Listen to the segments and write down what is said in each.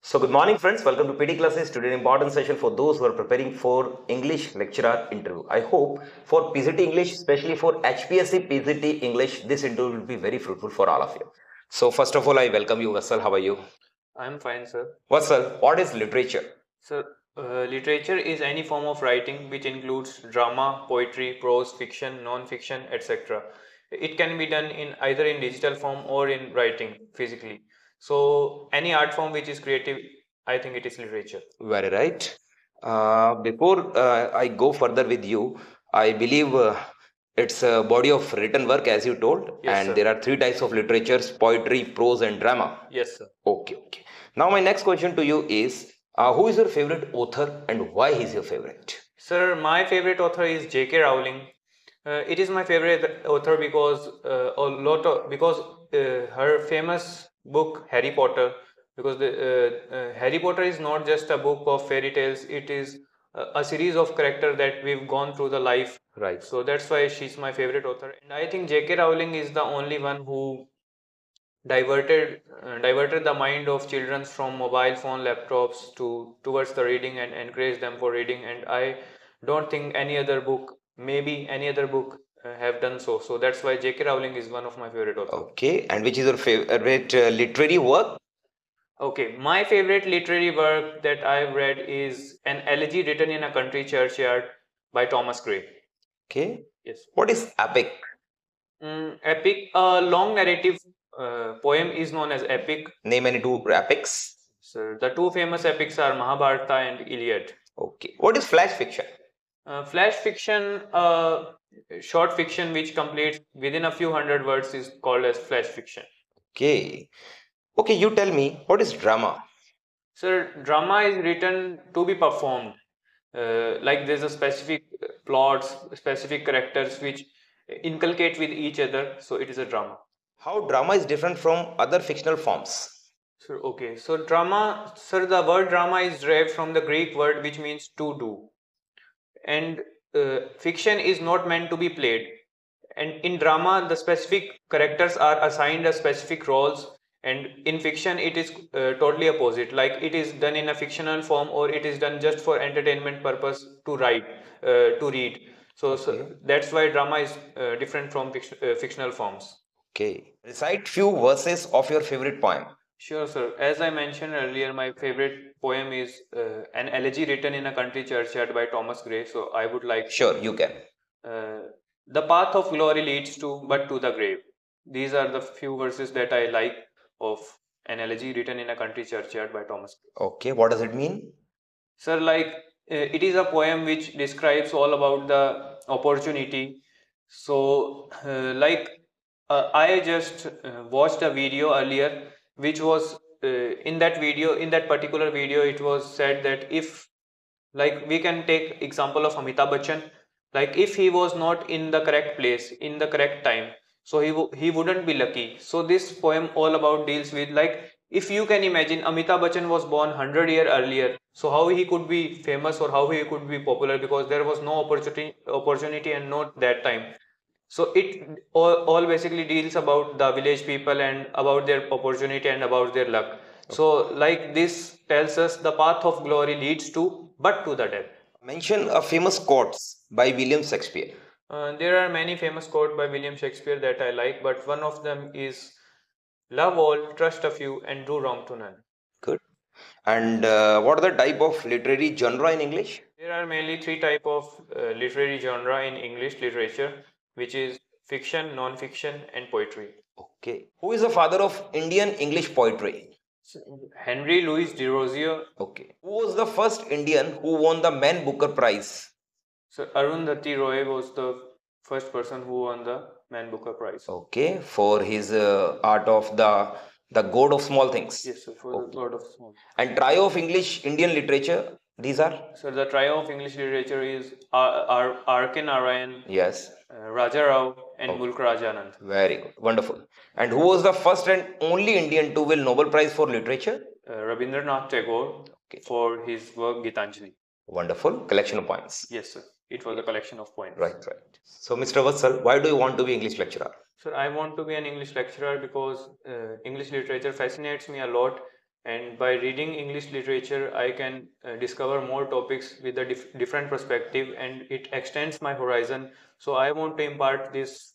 So good morning friends, welcome to PD classes. Today an important session for those who are preparing for English lecturer interview. I hope for Pgt English, especially for Hpsc Pgt English, this interview will be very fruitful for all of you. So first of all, I welcome you, Vassal. How are you? I'm fine, sir. Vassal, what is literature? Sir, literature is any form of writing which includes drama, poetry, prose, fiction, non-fiction, etc. It can be done in either in digital form or in writing physically. So any art form which is creative, I think it is literature. Very right. Before I go further with you, I believe it's a body of written work as you told, Yes, and sir. there are three types of literatures: poetry, prose, and drama. Yes, sir. Okay. Now my next question to you is, who is your favorite author and why he's your favorite? Sir, my favorite author is J.K. Rowling. It is my favorite author because her famous book Harry Potter. Because Harry Potter is not just a book of fairy tales; it is a series of characters that we've gone through the life. Right. So that's why she's my favorite author, and I think J.K. Rowling is the only one who diverted the mind of children from mobile phone laptops towards the reading and encourage them for reading. And I don't think any other book, maybe any other book, have done so that's why J.K. Rowling is one of my favorite authors. Okay, and which is your favorite literary work? Okay, my favorite literary work that I've read is An Elegy Written in a Country Churchyard by Thomas Gray. Okay. Yes. What is epic? Epic, a long narrative poem is known as epic. Name any two epics. So the two famous epics are Mahabharata and Iliad. Okay. What is flash fiction? Flash fiction, short fiction which completes within a few hundred words is called as flash fiction. Okay. Okay, you tell me, what is drama? So drama is written to be performed. Like there's a specific plots, specific characters which inculcate with each other. So it is a drama. How drama is different from other fictional forms? So drama, sir, the word drama is derived from the Greek word which means to do. And fiction is not meant to be played. And in drama, the specific characters are assigned a specific roles, and in fiction it is totally opposite. Like it is done in a fictional form, or it is done just for entertainment purpose to write, to read. So that's why drama is different from fictional forms. Okay. Recite few verses of your favorite poem. Sure, sir. As I mentioned earlier, my favorite poem is An Elegy Written in a Country Churchyard by Thomas Gray. So I would like. Sure, you can. The path of glory leads but to the grave. These are the few verses that I like of An Elegy Written in a Country Churchyard by Thomas Gray. Okay, what does it mean? Sir, it is a poem which describes all about the opportunity. So, I just watched a video earlier, which was in that particular video, it was said that if, like, we can take example of Amitabh Bachchan, like if he was not in the correct place in the correct time, so he wouldn't be lucky. So this poem all about deals with, like, if you can imagine Amitabh Bachchan was born 100 years earlier, so how he could be famous or how he could be popular, because there was no opportunity and not that time. So it all basically deals about the village people and about their opportunity and about their luck. So like this tells us the path of glory leads to but to the death. Mention a famous quotes by William Shakespeare. There are many famous quotes by William Shakespeare that I like, but one of them is love all, trust a few, and do wrong to none. Good. And what are the type of literary genre in English? There are mainly three type of literary genre in English literature, which is fiction, non-fiction, and poetry. Okay. Who is the father of Indian English poetry? Henry Louis Desrosiers. Okay. Who was the first Indian who won the Man Booker Prize? So Arundhati Roy was the first person who won the Man Booker Prize. Okay, for his art of the God of Small Things. Yes, sir, for the God of Small. And trio of English Indian literature. These are. So the trio of English literature is R.K. Narayan. Yes. Raja Rao and Mulk Rajanand. Very good, wonderful. And who was the first and only Indian to win Nobel Prize for Literature? Rabindranath Tagore. Okay. For his work Gitanjali. Wonderful collection of points. Yes, sir. It was a collection of points. Right. So, Mr. Vatsal, why do you want to be English lecturer? Sir, I want to be an English lecturer because English literature fascinates me a lot, and by reading English literature I can discover more topics with a different perspective, and it extends my horizon. So I want to impart this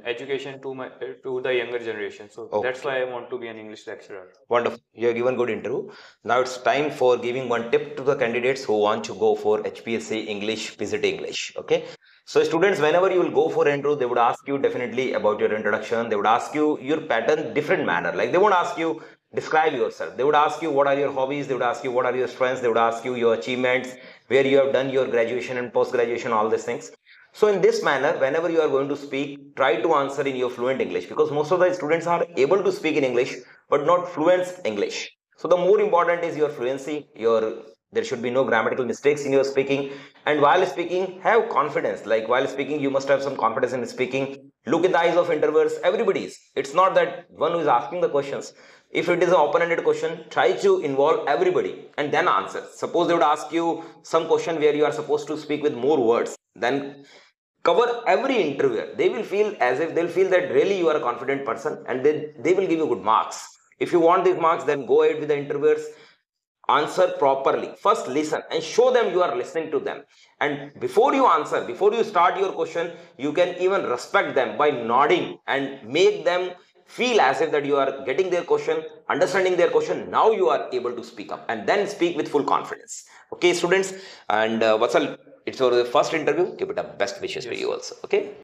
education to the younger generation. So that's why I want to be an English lecturer. Wonderful. You have given good interview. Now it's time for giving one tip to the candidates who want to go for HPSC English, Pgt English. Okay. So students, whenever you will go for intro, they would ask you definitely about your introduction. They would ask you your pattern different manner. Like they won't ask you describe yourself. They would ask you what are your hobbies. They would ask you what are your strengths. They would ask you your achievements, where you have done your graduation and post graduation, all these things. So in this manner, whenever you are going to speak, try to answer in your fluent English, because most of the students are able to speak in English but not fluent English. So the more important is your fluency. There should be no grammatical mistakes in your speaking, and while speaking have confidence. Like while speaking you must have some confidence in speaking. Look in the eyes of interviewers. Everybody's, it's not that one who is asking the questions. If it is an open-ended question, try to involve everybody and then answer. Suppose they would ask you some question where you are supposed to speak with more words, then cover every interviewer. They will feel as if they'll feel that really you are a confident person, and they will give you good marks. If you want these marks, then go ahead with the interviewers. Answer properly. First listen and show them you are listening to them. And before you answer, before you start your question, you can even respect them by nodding and make them feel as if that you are getting their question, understanding their question. Now you are able to speak up, and then speak with full confidence. Okay, students, and what's all, it's our first interview. Give it a best wishes for you also. Okay.